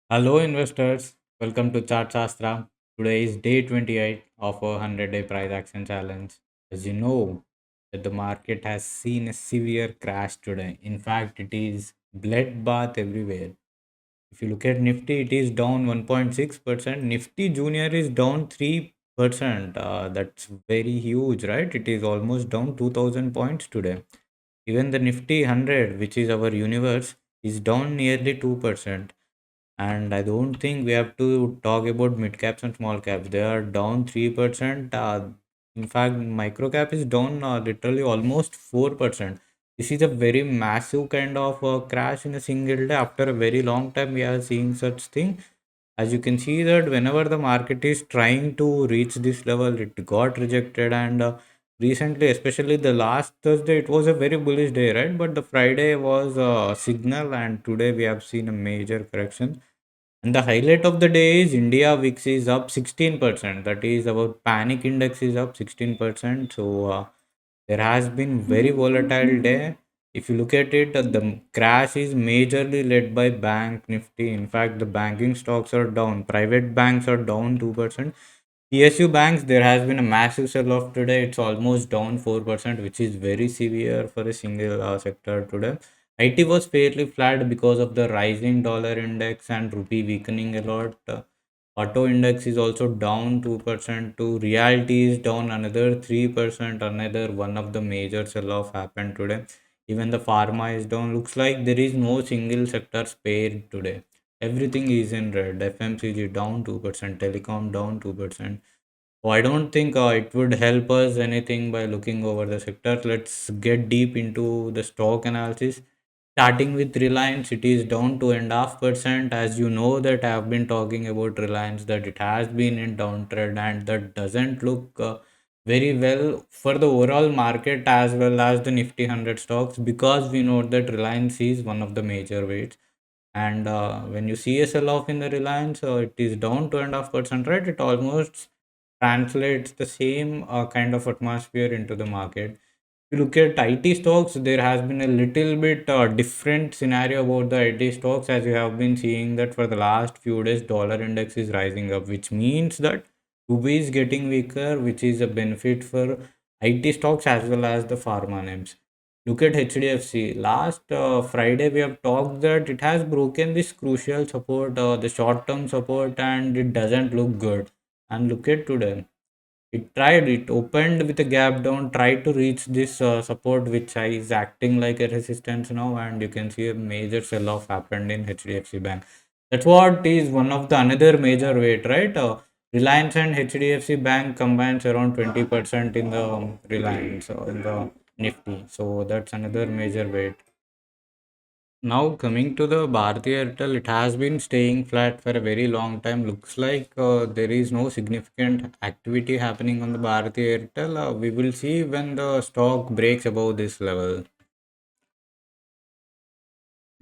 Hello, investors. Welcome to Chart Shastra. Today is day 28 of a 100-day price action challenge. As you know, that the market has seen a severe crash today. In fact, it is bloodbath everywhere. If you look at Nifty, it is down 1.6%. Nifty Junior is down 3%. That's very huge, right? It is almost down 2000 points today. Even the Nifty 100, which is our universe, is down nearly 2%. And I don't think we have to talk about mid caps and small caps. They are down 3%. In fact, microcap is down literally almost 4%. This is a very massive kind of crash in a single day. After a very long time, we are seeing such thing. As you can see that whenever the market is trying to reach this level, it got rejected. And recently, especially the last Thursday, it was a very bullish day, right? But the Friday was a signal, and today we have seen a major correction, and the highlight of the day is India VIX is up 16%. That is, our panic index is up 16%. So there has been very volatile day. If you look at it, the crash is majorly led by Bank Nifty. In fact, the banking stocks are down. Private banks are down 2%. PSU Banks, there has been a massive sell-off today. It's almost down 4%, which is very severe for a single sector today. IT was fairly flat because of the rising dollar index and rupee weakening a lot. Auto index is also down 2% to realty is down another 3%. Another one of the major sell-off happened today. Even the pharma is down. Looks like there is no single sector spared today. Everything is in red. FMCG down 2%, telecom down 2%. Oh, I don't think it would help us anything by looking over the sectors. Let's get deep into the stock analysis. Starting with Reliance, it is down 2.5%. As you know that I have been talking about Reliance, that it has been in downtrend, and that doesn't look very well for the overall market as well as the Nifty 100 stocks, because we know that Reliance is one of the major weights. And when you see a sell off in the Reliance, it is down 2.5%, right? It almost translates the same kind of atmosphere into the market. If you look at IT stocks, there has been a little bit different scenario about the IT stocks, as you have been seeing that for the last few days, dollar index is rising up, which means that rupee is getting weaker, which is a benefit for IT stocks as well as the pharma names. Look at HDFC. Last Friday, we have talked that it has broken this crucial support, the short term support, and it doesn't look good. And look at today. It opened with a gap down, tried to reach this support, which is acting like a resistance now, and you can see a major sell off happened in HDFC Bank. That's what is one of the another major weight, right? Reliance and HDFC Bank combines around 20% in the Reliance in the Nifty. So that's another major weight. Now coming to the Bharti Airtel, it has been staying flat for a very long time. Looks like there is no significant activity happening on the Bharti Airtel. We will see when the stock breaks above this level.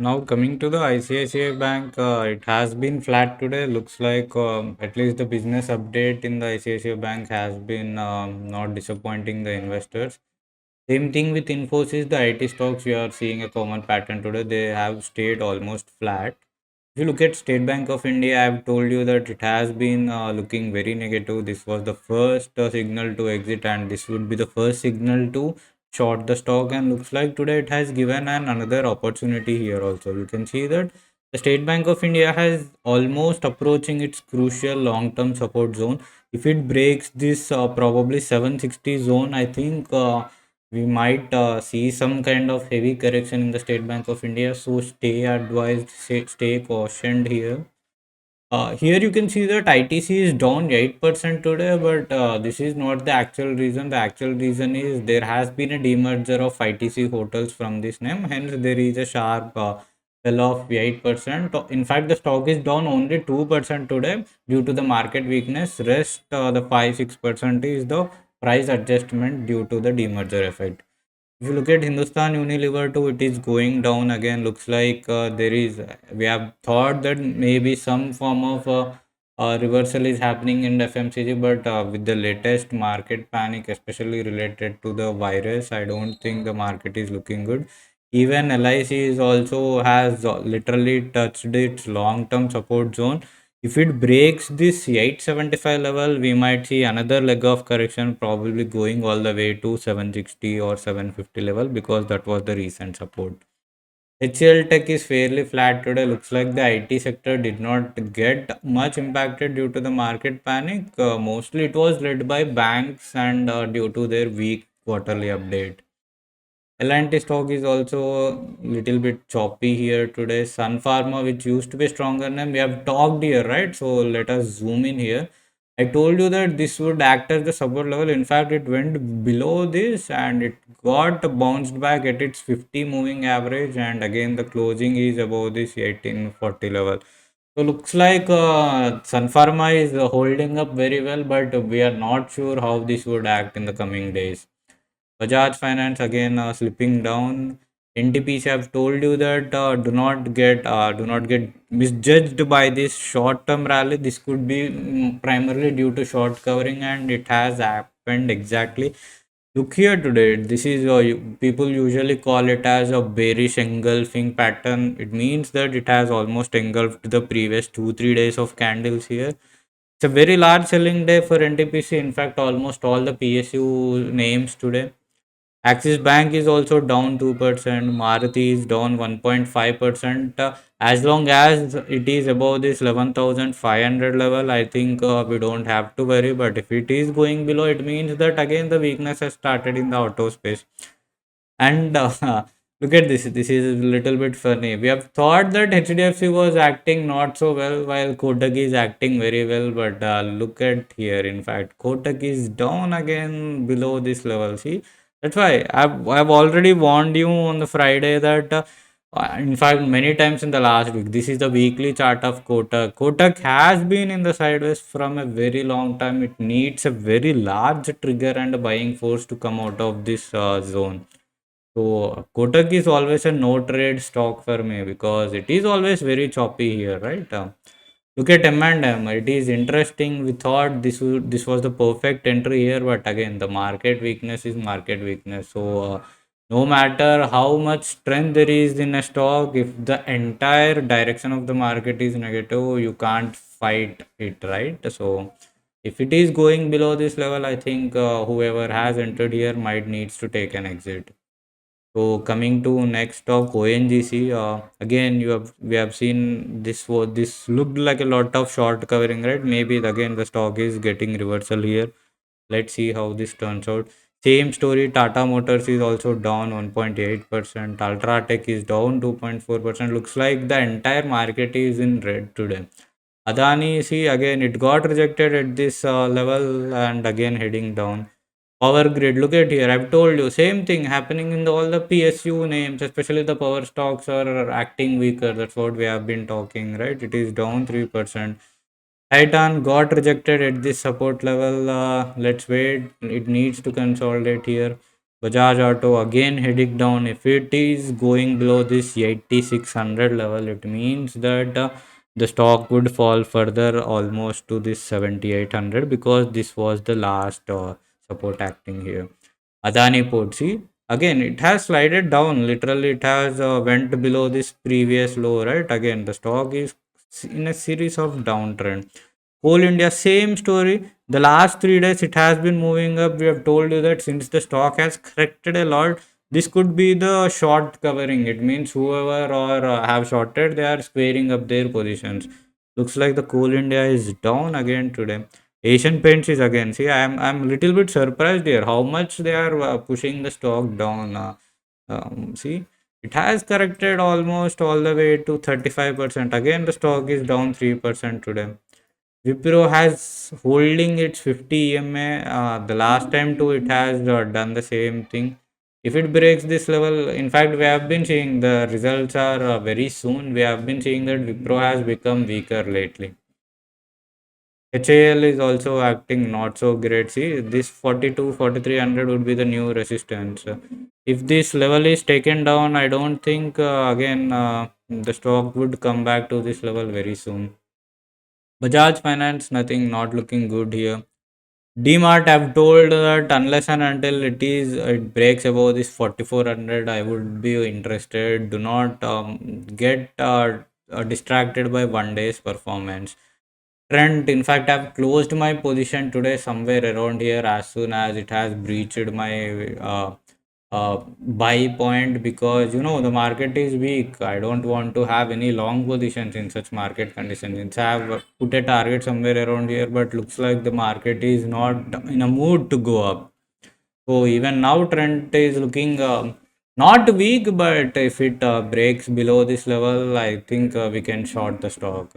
Now coming to the ICICI Bank, it has been flat today. Looks like at least the business update in the ICICI Bank has been not disappointing the investors. Same thing with Infosys, the IT stocks, we are seeing a common pattern today. They have stayed almost flat. If you look at State Bank of India, I have told you that it has been looking very negative. This was the first signal to exit, and this would be the first signal to short the stock. And looks like today it has given an another opportunity here also. You can see that the State Bank of India has almost approaching its crucial long-term support zone. If it breaks this probably 760 zone, I think. We might see some kind of heavy correction in the State Bank of India. So stay advised, stay cautioned here. Here you can see that ITC is down 8% today, but this is not the actual reason. The actual reason is there has been a demerger of ITC hotels from this name. Hence, there is a sharp sell off 8%. In fact, the stock is down only 2% today due to the market weakness. Rest, the 5-6% is the price adjustment due to the demerger effect. If you look at Hindustan Unilever too, it is going down again. Looks like we have thought that maybe some form of reversal is happening in FMCG, but with the latest market panic, especially related to the virus, I don't think the market is looking good. Even LIC is also has literally touched its long term support zone. If it breaks this 875 level, we might see another leg of correction, probably going all the way to 760 or 750 level, because that was the recent support. HCL Tech is fairly flat today. Looks like the IT sector did not get much impacted due to the market panic. Mostly it was led by banks and due to their weak quarterly update. L&T stock is also little bit choppy here today. Sun Pharma, which used to be stronger name, we have talked here, right? So let us zoom in here. I told you that this would act as the support level. In fact, it went below this and it got bounced back at its 50 moving average. And again, the closing is above this 1840 level. So looks like Sun Pharma is holding up very well, but we are not sure how this would act in the coming days. Bajaj Finance again slipping down. NTPC have told you that do not get misjudged by this short term rally. This could be primarily due to short covering, and it has happened exactly. Look here today. This is people usually call it as a bearish engulfing pattern. It means that it has almost engulfed the previous 2-3 days of candles here. It's a very large selling day for NTPC. In fact, almost all the PSU names today. Axis Bank is also down 2%. Maruti is down 1.5%. As long as it is above this 11,500 level, I think we don't have to worry. But if it is going below, it means that again the weakness has started in the auto space. And look at this. This is a little bit funny. We have thought that HDFC was acting not so well while Kotak is acting very well. But look at here. In fact, Kotak is down again below this level. See, that's why I've already warned you on the Friday that. In fact, many times in the last week, this is the weekly chart of Kotak. Kotak has been in the sideways from a very long time. It needs a very large trigger and a buying force to come out of this zone. So Kotak is always a no trade stock for me because it is always very choppy here, right? Look at M&M. It is interesting. We thought this was the perfect entry here, but again, the market weakness is market weakness. So no matter how much strength there is in a stock, if the entire direction of the market is negative, you can't fight it, right? So if it is going below this level, I think whoever has entered here might needs to take an exit. So coming to next stock ONGC, again we have seen this looked like a lot of short covering, right? Maybe again the stock is getting reversal here. Let's see how this turns out. Same story. Tata Motors is also down 1.8%. Ultratech is down 2.4%. Looks like the entire market is in red today. Adani, see again it got rejected at this level and again heading down. Power grid, look at here. I've told you, same thing happening in all the PSU names, especially the power stocks are acting weaker. That's what we have been talking, right? It is down 3%. Titan got rejected at this support level. Let's wait. It needs to consolidate here. Bajaj Auto again heading down. If it is going below this 8600 level, it means that the stock would fall further almost to this 7800 because this was the last support acting here. Adani Port, see again it has slided down. Literally, it has went below this previous low, right? Again, the stock is in a series of downtrend. Coal India, same story. The last 3 days it has been moving up. We have told you that since the stock has corrected a lot, this could be the short covering. It means whoever or have shorted, they are squaring up their positions. Looks like the Coal India is down again today. Asian Paints is again. See, I'm little bit surprised here how much they are pushing the stock down. See, it has corrected almost all the way to 35%. Again, the stock is down 3% today. Wipro has holding its 50 EMA. The last time too, it has done the same thing. If it breaks this level, in fact, we have been seeing the results are very soon. We have been seeing that Wipro has become weaker lately. HAL is also acting not so great. See, this 42, 4300 would be the new resistance. If this level is taken down, I don't think again the stock would come back to this level very soon. Bajaj Finance, nothing, not looking good here. DMart, I've told that unless and until it breaks above this 4400, I would be interested. Do not get distracted by one day's performance. Trend, in fact, I've closed my position today somewhere around here as soon as it has breached my buy point, because the market is weak. I don't want to have any long positions in such market conditions. Since I've put a target somewhere around here, but looks like the market is not in a mood to go up. So even now, trend is looking not weak, but if it breaks below this level, I think we can short the stock.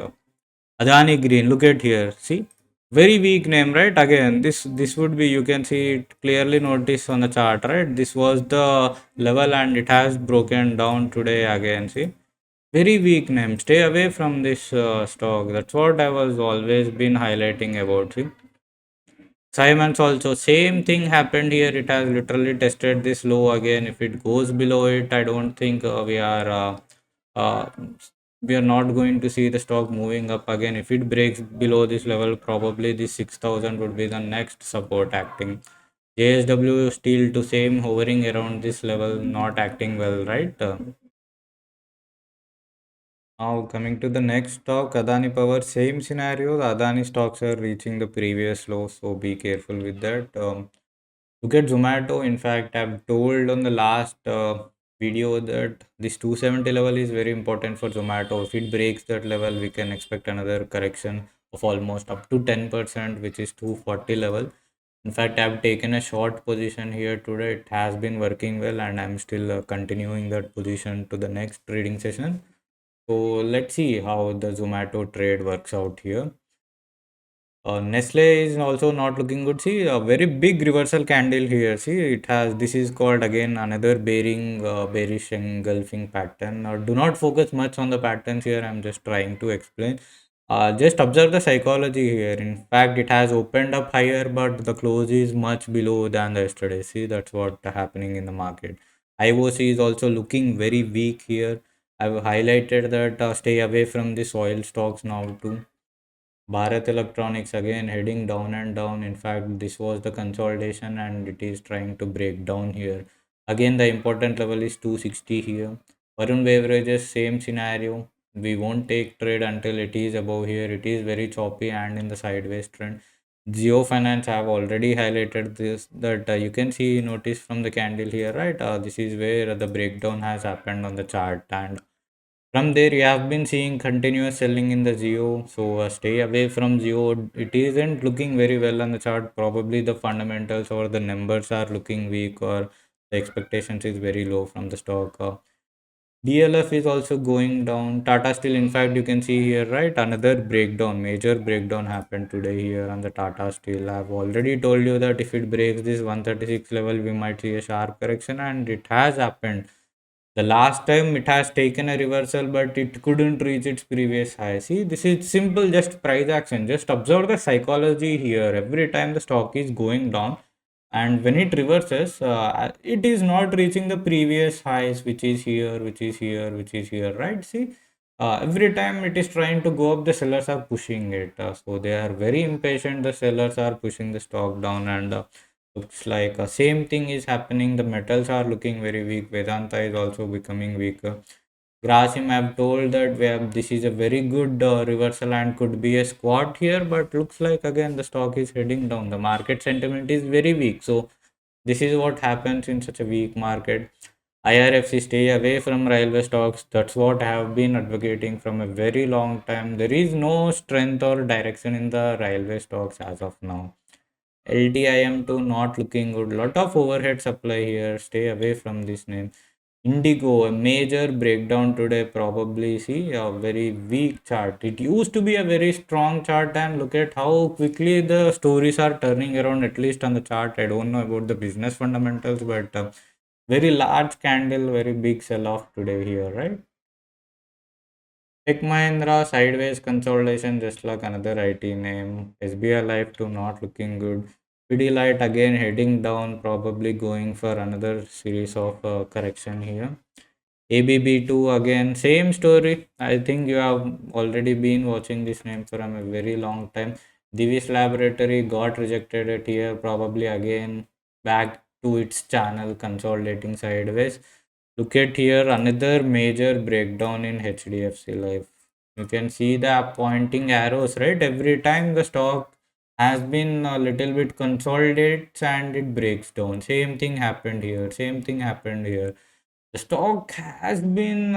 Adani Green, look at here. See, very weak name, right? Again, this would be, you can see it clearly notice on the chart, right? This was the level and it has broken down today again. See, very weak name. Stay away from this stock. That's what I was always been highlighting about. See, Simon's also same thing happened here. It has literally tested this low again. If it goes below it, I don't think uh, we are not going to see the stock moving up again. If it breaks below this level, probably this 6,000 would be the next support acting. JSW still to same hovering around this level, not acting well, right? Now coming to the next stock, Adani Power, same scenario. The Adani stocks are reaching the previous low, so be careful with that. Look at Zomato. In fact, I've told on the last video that this 270 level is very important for Zomato. If it breaks that level, we can expect another correction of almost up to 10%, which is 240 level. In fact, I've taken a short position here today. It has been working well, and I'm still continuing that position to the next trading session. So let's see how the Zomato trade works out here. Nestle is also not looking good. See, a very big reversal candle here. See, it has, this is called again another bearish engulfing pattern. Do not focus much on the patterns here. I'm just trying to explain. Just observe the psychology here. In fact, it has opened up higher, but the close is much below than the yesterday. See, that's what happening in the market. IOC is also looking very weak here. I've highlighted that stay away from the oil stocks now too. Bharat Electronics again heading down and down. In fact, this was the consolidation and it is trying to break down here. Again, the important level is 260 here. Varun Beverages, same scenario. We won't take trade until it is above here. It is very choppy and in the sideways trend. Geo Finance, I have already highlighted this, that you can see, notice from the candle here, right? This is where the breakdown has happened on the chart, and from there, you have been seeing continuous selling in the Geo, so stay away from Geo. It isn't looking very well on the chart. Probably the fundamentals or the numbers are looking weak, or the expectations is very low from the stock. DLF is also going down. Tata Steel, in fact, you can see here, right? Another breakdown, major breakdown happened today here on the Tata Steel. I've already told you that if it breaks this 136 level, we might see a sharp correction, and it has happened. The last time it has taken a reversal, but it couldn't reach its previous high. See, this is simple, just price action. Just observe the psychology here. Every time the stock is going down, and when it reverses, it is not reaching the previous highs, which is here, which is here, which is here, right? See, every time it is trying to go up, the sellers are pushing it. So they are very impatient. The sellers are pushing the stock down, and looks like same thing is happening. The metals are looking very weak. Vedanta is also becoming weaker. Grasim, I've told that we have, this is a very good reversal and could be a squat here, but looks like again the stock is heading down. The market sentiment is very weak. So this is what happens in such a weak market. IRFC, stay away from railway stocks. That's what I have been advocating from a very long time. There is no strength or direction in the railway stocks as of now. LTIM too not looking good. Lot of overhead supply here. Stay away from this name. Indigo, a major breakdown today. Probably see a very weak chart. It used to be a very strong chart, and look at how quickly the stories are turning around. At least on the chart, I don't know about the business fundamentals, but very large candle, very big sell off today here, right? Tech Mahindra sideways consolidation, just like another IT name. SBI Life too not looking good. Pidilite again heading down, probably going for another series of correction here. ABB2 again, same story. I think you have already been watching this name for a very long time. Divi's Laboratory got rejected at here, probably again back to its channel consolidating sideways. Look at here, another major breakdown in HDFC Life. You can see the pointing arrows, right? Every time the stock has been a little bit consolidates and it breaks down. Same thing happened here. Same thing happened here. The stock has been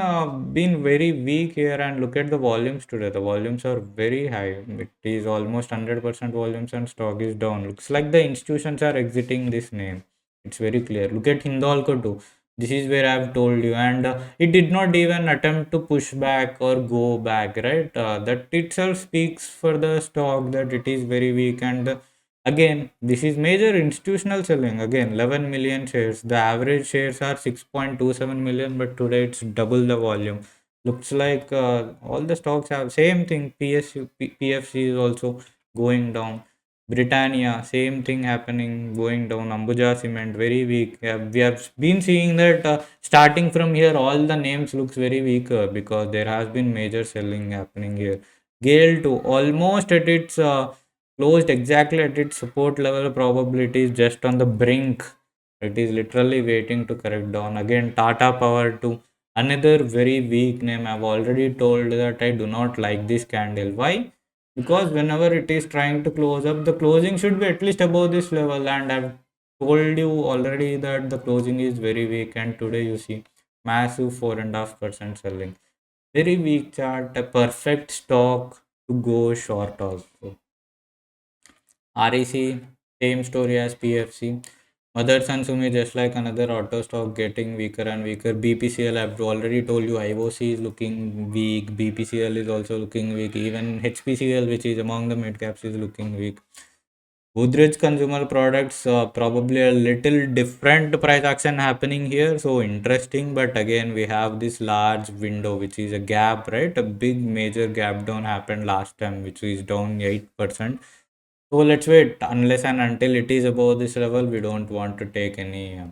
very weak here, and look at the volumes today. The volumes are very high. It is almost 100% volumes, and stock is down. Looks like the institutions are exiting this name. It's very clear. Look at Hindalco too. This is where I've told you, and it did not even attempt to push back or go back. Right, that itself speaks for the stock that it is very weak. And again, this is major institutional selling. Again, 11 million shares. The average shares are 6.27 million, but today it's double the volume. Looks like all the stocks have same thing. PFC is also going down. Britannia, same thing happening, going down. Ambuja Cement, very weak. We have been seeing that starting from here, all the names looks very weak because there has been major selling happening here. Gale too, almost at its closed exactly at its support level. Probably it is just on the brink. It is literally waiting to correct down. Again, Tata Power to another very weak name. I've already told that I do not like this candle. Why? Because whenever it is trying to close up, the closing should be at least above this level. And I've told you already that the closing is very weak. And today you see massive 4.5% selling. Very weak chart, a perfect stock to go short also. REC, same story as PFC. Mother and Sumi, just like another auto stock, getting weaker and weaker. BPCL, I've already told you, IOC is looking weak. BPCL is also looking weak. Even HPCL, which is among the mid caps, is looking weak. Godrej Consumer Products, probably a little different price action happening here. So interesting, but again, we have this large window, which is a gap, right? A big major gap down happened last time, which is down 8%. So let's wait unless and until it is above this level. We don't want to take any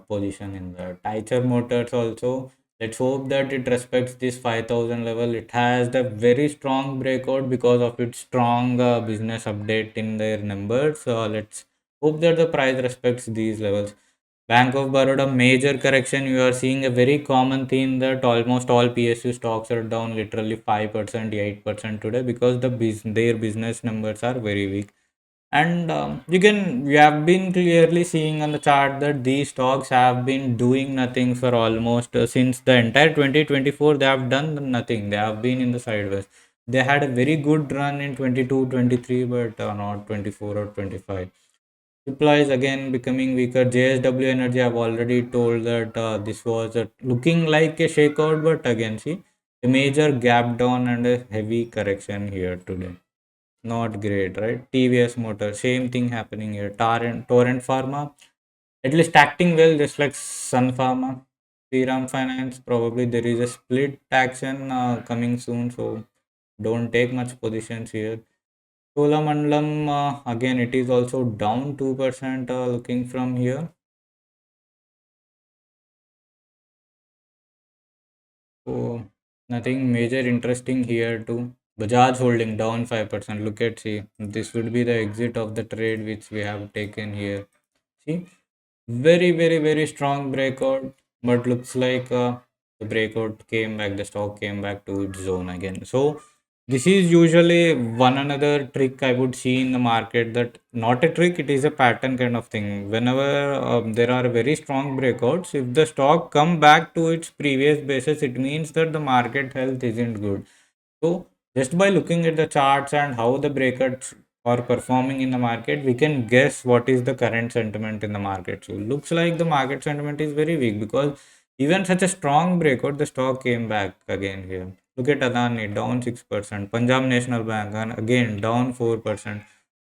position in the Eicher Motors also. Let's hope that it respects this 5,000 level. It has the very strong breakout because of its strong business update in their numbers. Let's hope that the price respects these levels. Bank of Baroda major correction. You are seeing a very common theme that almost all PSU stocks are down literally 5%, 8% today because their business numbers are very weak. And you have been clearly seeing on the chart that these stocks have been doing nothing for almost since the entire 2024. They have done nothing. They have been in the sideways. They had a very good run in 22, 23, but not 24 or 25. Supply is again becoming weaker. JSW Energy, I've already told that this was looking like a shakeout, but again, see a major gap down and a heavy correction here today. Not great, right? TVS Motor, same thing happening here. Torrent Pharma, at least acting well, just like Sun Pharma. Shriram Finance, probably there is a split action coming soon, so don't take much positions here. Cholamandalam, again, it is also down 2% looking from here. So nothing major interesting here too. Bajaj holding down 5%. Look at, see, this would be the exit of the trade which we have taken here. See, very, very, very strong breakout, but looks like the breakout came back, the stock came back to its zone again. So this is usually one another trick I would see in the market, that not a trick, it is a pattern kind of thing. Whenever there are very strong breakouts, if the stock come back to its previous basis, it means that the market health isn't good. So just by looking at the charts and how the breakouts are performing in the market, we can guess what is the current sentiment in the market. So looks like the market sentiment is very weak because even such a strong breakout, the stock came back again here. Look at Adani down 6%, Punjab National Bank and again down 4%.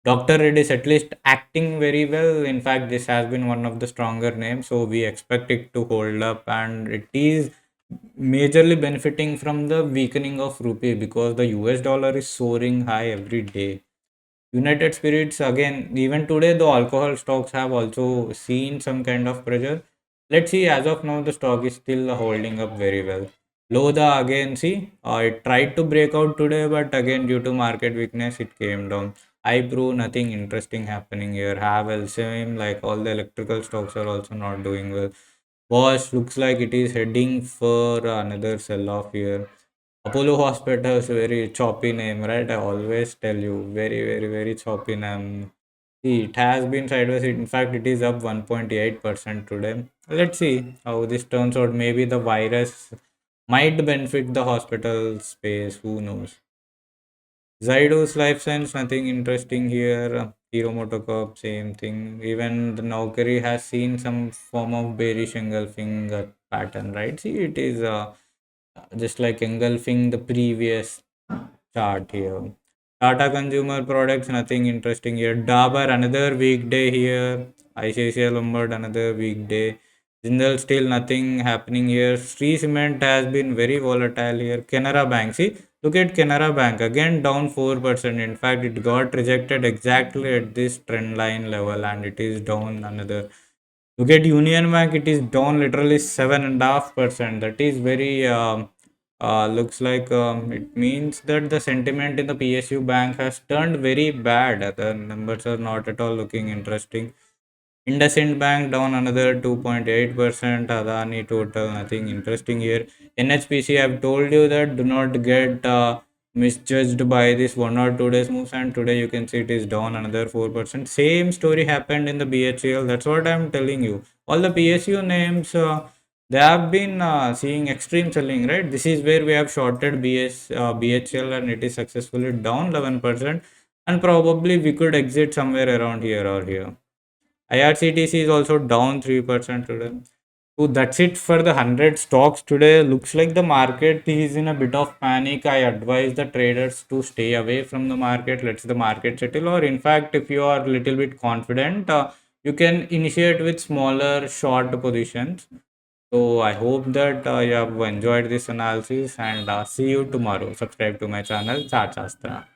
Dr. Reddy's at least acting very well. In fact, this has been one of the stronger names, so we expect it to hold up, and it is majorly benefiting from the weakening of rupee because the US dollar is soaring high every day. United Spirits, again, even today, the alcohol stocks have also seen some kind of pressure. Let's see, as of now, the stock is still holding up very well. Lodha again, see, it tried to break out today, but again, due to market weakness, it came down. iPro, nothing interesting happening here. Havel, same, like all the electrical stocks are also not doing well. Bosch looks like it is heading for another sell off here. Apollo Hospitals, very choppy name, right? I always tell you, very, very, very choppy name. See, it has been sideways. In fact, it is up 1.8% today. Let's see how this turns out. Maybe the virus might benefit the hospital space. Who knows? Zydos Life Science, nothing interesting here. Hero Motocorp, same thing. Even the Naukari has seen some form of bearish engulfing pattern, right? See, it is just like engulfing the previous chart here. Tata Consumer Products, nothing interesting here. Dabur, another weekday here. ICICI Lombard, another weekday. Jindal, still nothing happening here. Sri Cement has been very volatile here. Canara Bank, see, look at Canara Bank, again down 4%. In fact, it got rejected exactly at this trend line level and it is down another. Look at Union Bank, it is down literally 7.5%. That is very looks like it means that the sentiment in the PSU bank has turned very bad. The numbers are not at all looking interesting. IndusInd Bank down another 2.8%. Adani total, nothing interesting here. NHPC, I've told you that do not get misjudged by this 1 or 2 days moves, and today you can see it is down another 4%. Same story happened in the BHL. That's what I'm telling you. All the PSU names, they have been seeing extreme selling, right? This is where we have shorted BHL and it is successfully down 11%. And probably we could exit somewhere around here or here. IRCTC is also down 3% today. So that's it for the 100 stocks today. Looks like the market is in a bit of panic. I advise the traders to stay away from the market. Let's the market settle. Or in fact, if you are a little bit confident, you can initiate with smaller short positions. So I hope that you have enjoyed this analysis and see you tomorrow. Subscribe to my channel, Chart Shastra.